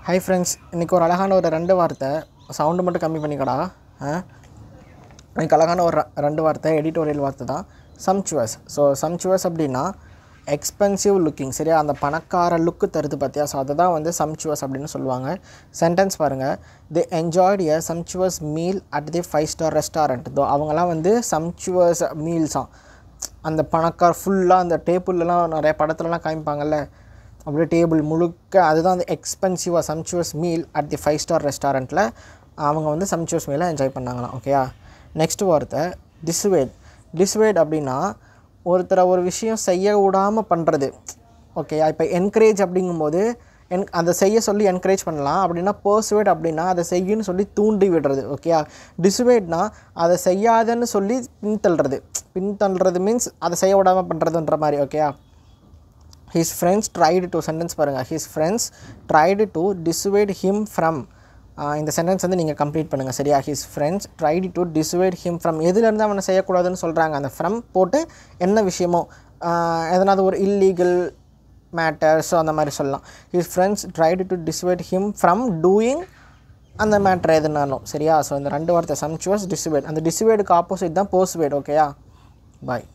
Hi friends, இன்னைக்கு ஒரு அழகான ஒரு ரெண்டு வார்த்தை சவுண்ட் மட்டும் கம்மி பண்ணிக்கடா. இன்னைக்கு அழகான ஒரு ரெண்டு வார்த்தை எடிட்டோரியல் வார்த்தை தான் சம்ச்சுவஸ். ஸோ சம்ச்சுவஸ் அப்படின்னா எக்ஸ்பென்சிவ் லுக்கிங், சரியா? அந்த பணக்கார லுக்கு தருது பார்த்தியா? ஸோ அதை தான் வந்து சம்ச்சுவஸ் அப்படின்னு சொல்லுவாங்க. சென்டென்ஸ் பாருங்கள். They enjoyed a sumptuous meal at the 5-star restaurant. Though அவங்களாம் வந்து சம்ச்சுவஸ் மீல்ஸாம். அந்த பணக்கார ஃபுல்லாக அந்த டேபிள்லாம் நிறைய படத்துலலாம் காமிப்பாங்கல்ல, அப்படியே டேபிள் முழுக்க அதுதான் அந்த எக்ஸ்பென்சிவாக சம்ச்சுவஸ் மீல் அட் தி 5-star ரெஸ்டாரண்ட்டில் அவங்க வந்து சம்ச்சுவஸ் மீலை என்ஜாய் பண்ணாங்களாம். ஓகேயா? நெக்ஸ்ட் வார்த்தை டிஸ்வேட். டிஸ்வேட் அப்படின்னா ஒருத்தரை ஒரு விஷயம் செய்ய விடாமல் பண்ணுறது. ஓகேயா? இப்போ என்கரேஜ் அப்படிங்கும்போது அதை செய்ய சொல்லி என்கரேஜ் பண்ணலாம். அப்படின்னா பர்சுவேட் அப்படின்னா அதை செய்யன்னு சொல்லி தூண்டி விடுறது. ஓகேயா? டிஸ்வேட்னா அதை செய்யாதன்னு சொல்லி பின்தள்ளுறது மீன்ஸ் அதை செய்ய விடாமல் பண்ணுறதுன்ற மாதிரி. ஓகேயா? His friends tried to, sentence பாருங்கள். His friends tried to dissuade him from, இந்த சென்டென்ஸ் வந்து நீங்கள் கம்ப்ளீட் பண்ணுங்கள், சரியா? His friends tried to dissuade him from, எதுலேருந்து அவனை செய்யக்கூடாதுன்னு சொல்கிறாங்க. அந்த ஃப்ரம் போட்டு என்ன விஷயமோ, எதனாவது ஒரு இல்லீகல் மேட்டர்ஸோ அந்த மாதிரி சொல்லலாம். His friends tried to dissuade him from doing அந்த மேட்ரு எதுனாலும், சரியா? ஸோ இந்த ரெண்டு வார்த்தை சம்ச்சுவஸ், டிஸ்வேட். அந்த டிஸ்வேடுக்கு ஆப்போசிட் தான் பர்சுவேட். ஓகேயா? பாய்.